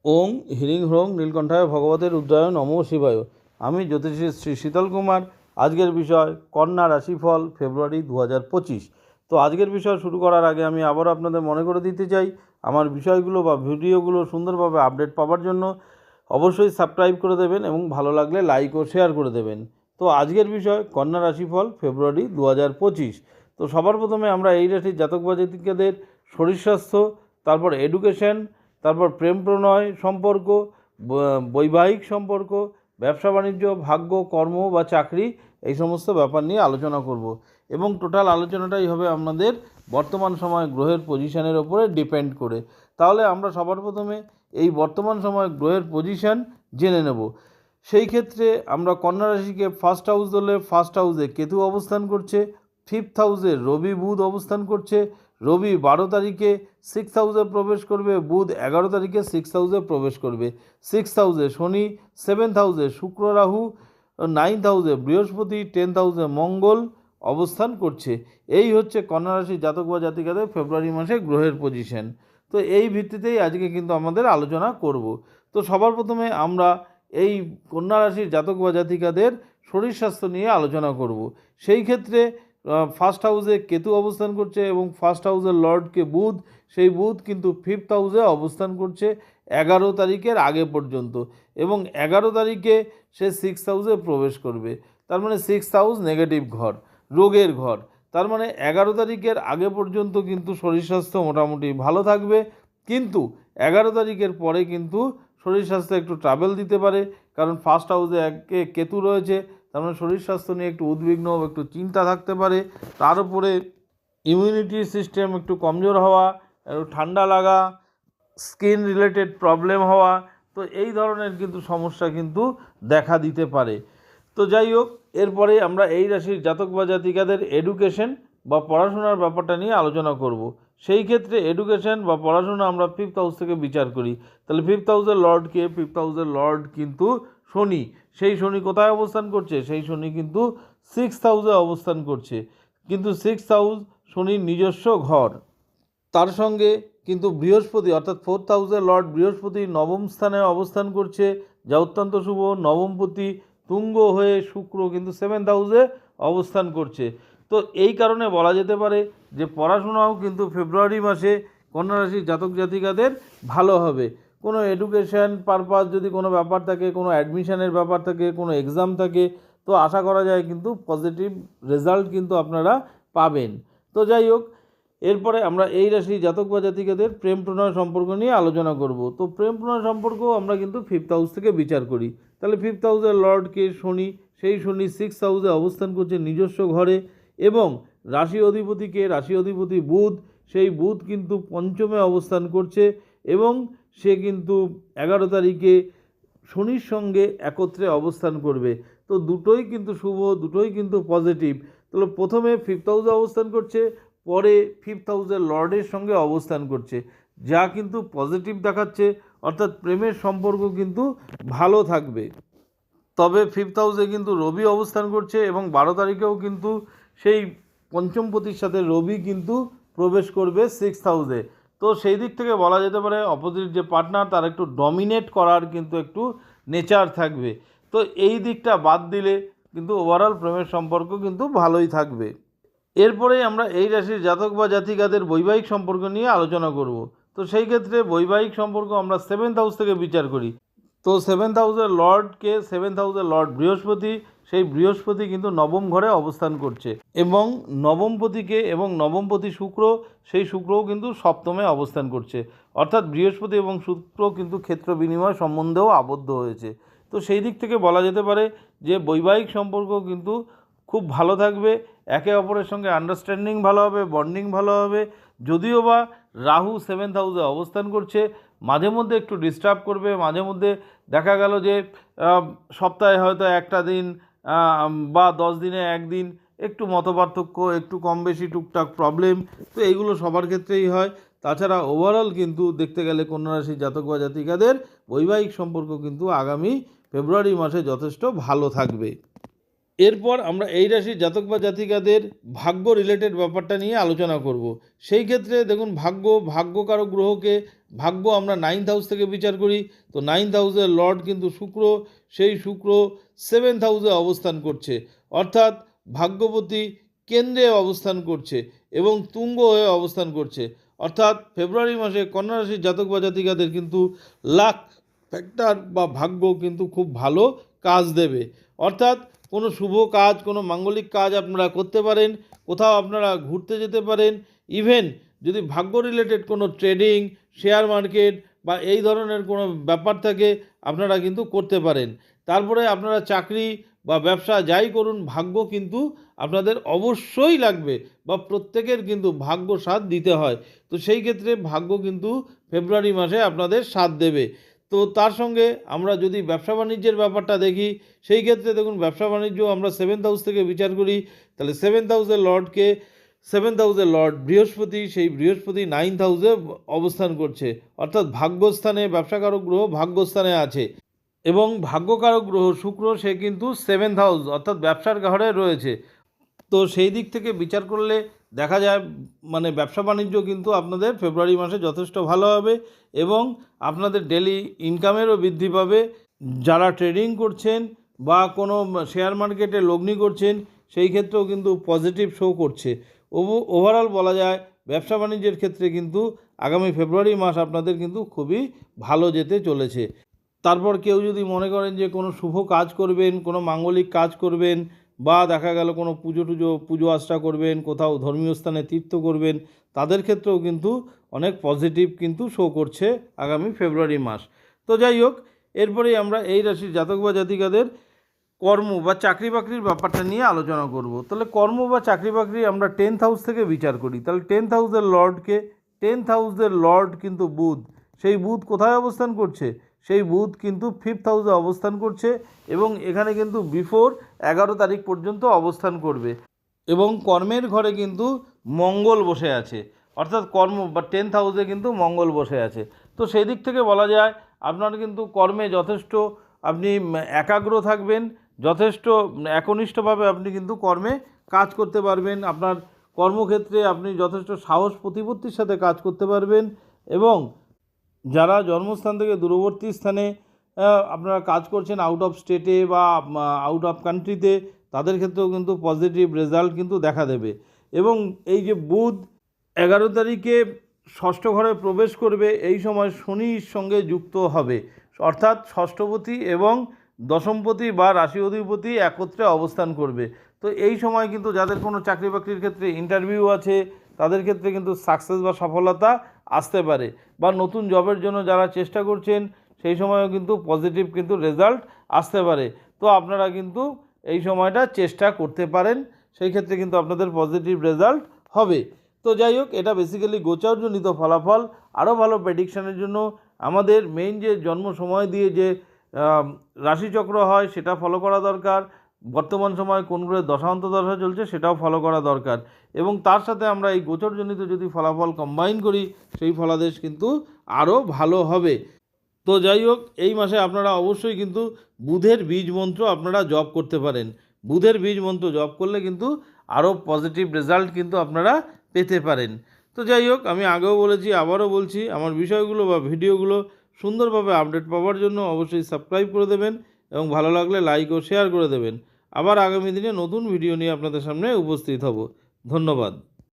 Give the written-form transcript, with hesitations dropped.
ওং হিরিং হ্রং নীলকণ্ঠায় ভগবতের রুদ্রায় নমো শিবায়। আমি জ্যোতিষী শ্রী শীতল কুমার। আজকের বিষয় কন্যা রাশিফল ফেব্রুয়ারি 2025। তো আজকের বিষয় শুরু করার আগে আমি আবার আপনাদের মনে করে দিতে চাই, আমার বিষয়গুলো বা ভিডিওগুলো সুন্দরভাবে আপডেট পাওয়ার জন্য অবশ্যই সাবস্ক্রাইব করে দেবেন এবং ভালো লাগলে লাইক ও শেয়ার করে দেবেন। তো আজকের বিষয় কন্যা রাশিফল ফেব্রুয়ারি 2025। তো সবার প্রথমে আমরা এই রাশির জাতক বা জাতিকাদের শরীর স্বাস্থ্য, তারপর এডুকেশন, তারপর প্রেম প্রণয় সম্পর্ক, বৈবাহিক সম্পর্ক, ব্যবসা বাণিজ্য, ভাগ্য, কর্ম বা চাকরি, এই সমস্ত ব্যাপার নিয়ে আলোচনা করব এবং টোটাল আলোচনাটাই হবে আমাদের বর্তমান সময় গ্রহের পজিশনের ওপরে ডিপেন্ড করে। তাহলে আমরা সবার প্রথমে এই বর্তমান সময় গ্রহের পজিশন জেনে নেব। সেই ক্ষেত্রে আমরা কন্যা রাশিকে ফার্স্ট হাউস ধরলে ফার্স্ট হাউসে কেতু অবস্থান করছে, ফিফথ হাউসে রবি বুধ অবস্থান করছে। রবি 12 তারিখে সিক্স হাউসে প্রবেশ করবে, বুধ 11 তারিখে সিক্স হাউসে প্রবেশ করবে। সিক্স হাউসে শনি, সেভেন্থ হাউসে শুক্র রাহু, নাইন্থ হাউসে বৃহস্পতি, 10th হাউসে মঙ্গল অবস্থান করছে। এই হচ্ছে কন্যা রাশির জাতক বা জাতিকাদের ফেব্রুয়ারি মাসে গ্রহের পজিশন। তো এই ভিত্তিতেই আজকে কিন্তু আমাদের আলোচনা করব। তো সবার প্রথমে আমরা এই কন্যা রাশির জাতক বা জাতিকাদের শরীর স্বাস্থ্য নিয়ে আলোচনা করব। সেই ক্ষেত্রে ফার্স্ট হাউসে কেতু অবস্থান করছে এবং ফার্স্ট হাউসের লর্ডকে বুধ, সেই বুধ কিন্তু ফিফথ হাউসে অবস্থান করছে 11 তারিখের আগে পর্যন্ত এবং 11 তারিখে সে সিক্স হাউসে প্রবেশ করবে। তার মানে সিক্স হাউস নেগেটিভ ঘর, রোগের ঘর। তার মানে 11 তারিখের আগে পর্যন্ত কিন্তু শরীর স্বাস্থ্য মোটামুটি ভালো থাকবে, কিন্তু 11 তারিখের পরে কিন্তু শরীর স্বাস্থ্য একটু ট্রাবেল দিতে পারে, কারণ ফার্স্ট হাউসে একে কেতু রয়েছে। তার মানে শরীর স্বাস্থ্য নিয়ে একটু উদ্বিগ্ন, একটু চিন্তা থাকতে পারে। তার উপরে ইমিউনিটি সিস্টেম একটু কমজোর হওয়া, একটু ঠান্ডা লাগা, স্কিন রিলেটেড প্রবলেম হওয়া, তো এই ধরনের কিন্তু সমস্যা কিন্তু দেখা দিতে পারে। তো যাই হোক, এরপরে আমরা এই রাশির জাতক বা জাতিকাদের এডুকেশন বা পড়াশোনার ব্যাপারটা নিয়ে আলোচনা করব। সেই ক্ষেত্রে এডুকেশন বা পড়াশোনা আমরা ফিফথ হাউস থেকে বিচার করি। তাহলে ফিফথ হাউসের লর্ডকে, ফিফথ হাউসের লর্ড কিন্তু শনি। সেই শনি কোথায় অবস্থান করছে? সেই শনি কিন্তু সিক্সথ হাউসে অবস্থান করছে, কিন্তু সিক্সথ হাউস শনির নিজস্ব ঘর। তার সঙ্গে কিন্তু বৃহস্পতি অর্থাৎ ফোর্থ হাউসের লর্ড বৃহস্পতি নবম স্থানে অবস্থান করছে, যা অত্যন্ত শুভ। নবমপতি তুঙ্গ হয়ে শুক্র কিন্তু সেভেন্থ হাউসে অবস্থান করছে। তো এই কারণে বলা যেতে পারে যে পড়াশোনাও কিন্তু ফেব্রুয়ারি মাসে কন্যা রাশির জাতক জাতিকাদের ভালো হবে। কোনো এডুকেশন পারপাস যদি কোনো ব্যাপার থাকে, কোনো অ্যাডমিশনের ব্যাপার থাকে, কোনো এক্সাম থাকে, তো আশা করা যায় কিন্তু পজিটিভ রেজাল্ট কিন্তু আপনারা পাবেন। তো যাই হোক, এরপরে আমরা এই রাশি জাতক বা জাতিকাদের প্রেম প্রণয় সম্পর্ক নিয়ে আলোচনা করব। তো প্রেম প্রণয় সম্পর্ক আমরা কিন্তু ফিফথ হাউস থেকে বিচার করি। তাহলে ফিফথ হাউসের লর্ডকে শনি, সেই শনি সিক্স হাউসে অবস্থান করছে নিজস্ব ঘরে এবং রাশি অধিপতিকে, রাশি অধিপতি বুধ, সেই বুধ কিন্তু পঞ্চমে অবস্থান করছে এবং সে কিন্তু 11 তারিখে শনির সঙ্গে একত্রে অবস্থান করবে। তো দুটোই কিন্তু শুভ, দুটোই কিন্তু পজিটিভ। তাহলে প্রথমে ফিফথ হাউসে অবস্থান করছে, পরে ফিফথ হাউসের লর্ডের সঙ্গে অবস্থান করছে, যা কিন্তু পজিটিভ দেখাচ্ছে, অর্থাৎ প্রেমের সম্পর্ক কিন্তু ভালো থাকবে। তবে ফিফথ হাউসে কিন্তু রবি অবস্থান করছে এবং 12 তারিখেও কিন্তু সেই পঞ্চমপতির সাথে রবি কিন্তু প্রবেশ করবে সিক্সথ হাউসে। তো সেই দিক থেকে বলা যেতে পারে অপোজিট যে পার্টনার তার একটু ডমিনেট করার কিন্তু একটু নেচার থাকবে। তো এই দিকটা বাদ দিলে কিন্তু ওভারঅল প্রেমের সম্পর্ক কিন্তু ভালোই থাকবে। এরপরেই আমরা এই রাশির জাতক বা জাতিকাদের বৈবাহিক সম্পর্ক নিয়ে আলোচনা করব। তো সেই ক্ষেত্রে বৈবাহিক সম্পর্ক আমরা সেভেন্থ হাউস থেকে বিচার করি। তো সেভেন্থ হাউসের লর্ডকে, সেভেন্থ হাউসের লর্ড বৃহস্পতি, সেই বৃহস্পতি কিন্তু নবম ঘরে অবস্থান করছে এবং নবমপতিকে এবং নবমপতি শুক্র, সেই শুক্রও কিন্তু সপ্তমে অবস্থান করছে, অর্থাৎ বৃহস্পতি এবং শুক্র কিন্তু ক্ষেত্র বিনিময় সম্বন্ধেও আবদ্ধ হয়েছে। তো সেই দিক থেকে বলা যেতে পারে যে বৈবাহিক সম্পর্ক কিন্তু খুব ভালো থাকবে, একে অপরের সঙ্গে আন্ডারস্ট্যান্ডিং ভালো হবে, বন্ডিং ভালো হবে। যদিও বা রাহু সেভেন্থ হাউসে অবস্থান করছে, মাঝে মধ্যে একটু ডিস্টার্ব করবে, মাঝে মধ্যে দেখা গেল যে সপ্তাহে হয়তো একটা দিন বা 10 দিনে একদিন একটু মতপার্থক্য, একটু কম বেশি টুকটাক প্রবলেম, তো এইগুলো সবার ক্ষেত্রেই হয়। তাছাড়া ওভারঅল কিন্তু দেখতে গেলে কন্যা রাশির জাতক বা জাতিকাদের বৈবাহিক সম্পর্ক কিন্তু আগামী ফেব্রুয়ারি মাসে যথেষ্ট ভালো থাকবে। এরপর আমরা এই রাশির জাতক বা জাতিকাদের ভাগ্য রিলেটেড ব্যাপারটা নিয়ে আলোচনা করব। সেই ক্ষেত্রে দেখুন ভাগ্যকারক গ্রহকে ভাগ্য আমরা 9th হাউস থেকে বিচার করি। তো 9th হাউসের লর্ড কিন্তু শুক্র, সেই শুক্র 7th হাউসে অবস্থান করছে, অর্থাৎ ভাগ্যপতি কেন্দ্রে অবস্থান করছে এবং তুঙ্গ হয়ে অবস্থান করছে। অর্থাৎ ফেব্রুয়ারি মাসে কন্যা রাশির জাতক বা জাতিকাদের কিন্তু লাক ফ্যাক্টর বা ভাগ্য কিন্তু খুব ভালো কাজ দেবে। অর্থাৎ কোনো শুভ কাজ, কোনো মাঙ্গলিক কাজ আপনারা করতে পারেন, কোথাও আপনারা ঘুরতে যেতে পারেন, ইভেন যদি ভাগ্য রিলেটেড কোনো ট্রেডিং, শেয়ার মার্কেট বা এই ধরনের কোনো ব্যাপার থাকে আপনারা কিন্তু করতে পারেন। তারপরে আপনারা চাকরি বা ব্যবসা যাই করুন, ভাগ্য কিন্তু আপনাদের অবশ্যই লাগবে বা প্রত্যেকের কিন্তু ভাগ্য সাথ দিতে হয়। তো সেই ক্ষেত্রে ভাগ্য কিন্তু ফেব্রুয়ারি মাসে আপনাদের সাথ দেবে। তো তার সঙ্গে আমরা যদি ব্যবসা বাণিজ্যের ব্যাপারটা দেখি, সেই ক্ষেত্রে দেখুন ব্যবসা বাণিজ্য আমরা 7th হাউস থেকে বিচার করি। তাহলে 7th হাউসের লর্ডকে 7th হাউসের লর্ড বৃহস্পতি, সেই বৃহস্পতি 9th হাউসে অবস্থান করছে, অর্থাৎ ভাগ্যস্থানে, ব্যবসাকারক গ্রহ ভাগ্যস্থানে আছে। এবং ভাগ্যকারক গ্রহ শুক্র, সে কিন্তু 7th হাউস অর্থাৎ ব্যবসার ঘরে রয়েছে। তো সেই দিক থেকে বিচার করলে দেখা যায় মানে ব্যবসা বাণিজ্য কিন্তু আপনাদের ফেব্রুয়ারি মাসে যথেষ্ট ভালো হবে এবং আপনাদের ডেলি ইনকামেরও বৃদ্ধি পাবে। যারা ট্রেডিং করছেন বা কোনো শেয়ার মার্কেটে লগ্নি করছেন, সেই ক্ষেত্রেও কিন্তু পজিটিভ শো করছে। ওভারঅল বলা যায় ব্যবসা বাণিজ্যের ক্ষেত্রে কিন্তু আগামী ফেব্রুয়ারি মাস আপনাদের কিন্তু খুবই ভালো যেতে চলেছে। তারপর কেউ যদি মনে করেন যে কোনো শুভ কাজ করবেন, কোনো মাঙ্গলিক কাজ করবেন বা দেখা গেল কোনো পুজো আশ্রা করবেন, কোথাও ধর্মীয় স্থানে তীর্থ করবেন, তাদের ক্ষেত্রেও কিন্তু অনেক পজিটিভ কিন্তু শো করছে আগামী ফেব্রুয়ারি মাস। তো যাই হোক, এরপরেই আমরা এই রাশির জাতক বা জাতিকাদের কর্ম বা চাকরি বাকরির ব্যাপারটা নিয়ে আলোচনা করব। তাহলে কর্ম বা চাকরি বাকরি আমরা 10th হাউস থেকে বিচার করি। তাহলে 10th হাউসের লর্ডকে 10th হাউসের লর্ড কিন্তু বুধ, সেই বুধ কোথায় অবস্থান করছে? সেই বুধ কিন্তু 5th হাউসে অবস্থান করছে এবং এখানে কিন্তু বিফোর 11 তারিখ পর্যন্ত অবস্থান করবে এবং কর্মের ঘরে কিন্তু মঙ্গল বসে আছে, অর্থাৎ কর্ম বা 10th হাউসে কিন্তু মঙ্গল বসে আছে। তো সেই দিক থেকে বলা যায় আপনার কিন্তু কর্মে যথেষ্ট আপনি একাগ্র থাকবেন, যথেষ্ট একনিষ্ঠভাবে আপনি কিন্তু কর্মে কাজ করতে পারবেন। আপনার কর্মক্ষেত্রে আপনি যথেষ্ট সাহস প্রতিপত্তির সাথে কাজ করতে পারবেন এবং যারা জন্মস্থান থেকে দূরবর্তী স্থানে আপনারা কাজ করছেন, আউট অফ স্টেটে বা আউট অফ কান্ট্রিতে, তাদের ক্ষেত্রেও কিন্তু পজিটিভ রেজাল্ট কিন্তু দেখা দেবে। এবং এই যে বুধ 11 তারিখে ষষ্ঠ ঘরে প্রবেশ করবে, এই সময় শনির সঙ্গে যুক্ত হবে, অর্থাৎ ষষ্ঠপতি এবং দশমপতি বা রাশি অধিপতি একত্রে অবস্থান করবে। তো এই সময় কিন্তু যাদের কোনো চাকরি বাকরির ক্ষেত্রে ইন্টারভিউ আছে, তাদের ক্ষেত্রে কিন্তু সাকসেস বা সফলতা আসতে পারে, বা নতুন জবের জন্য যারা চেষ্টা করছেন সেই সময়ও কিন্তু পজিটিভ কিন্তু রেজাল্ট আসতে পারে। তো আপনারা কিন্তু এই সময়টা চেষ্টা করতে পারেন, সেই ক্ষেত্রে কিন্তু আপনাদের পজিটিভ রেজাল্ট হবে। তো যাই হোক, এটা বেসিক্যালি গোচরজনিত ফলাফল। আরও ভালো প্রেডিকশানের জন্য আমাদের মেইন যে জন্ম সময় দিয়ে যে রাশিচক্র হয় সেটা ফলো করা দরকার। বর্তমান সময় কোন গ্রহের দশা চলছে সেটাও ফলো করা দরকার এবং তার সাথে আমরা এই গোচরজনিত যদি ফলাফল কম্বাইন করি, সেই ফলাদেশ কিন্তু আরও ভালো হবে। তো যাই হোক, এই মাসে আপনারা অবশ্যই কিন্তু বুধের বীজ মন্ত্র আপনারা জপ করতে পারেন। বুধের বীজ মন্ত্র জপ করলে কিন্তু আরও পজিটিভ রেজাল্ট কিন্তু আপনারা পেতে পারেন। তো যাই হোক, আমি আগেও বলেছি, আবারও বলছি, আমার বিষয়গুলো বা ভিডিওগুলো সুন্দরভাবে আপডেট পাওয়ার জন্য অবশ্যই সাবস্ক্রাইব করে দেবেন এবং ভালো লাগলে লাইক ও শেয়ার করে দেবেন। আবার আগামী দিনে নতুন ভিডিও নিয়ে আপনাদের সামনে উপস্থিত হব। ধন্যবাদ।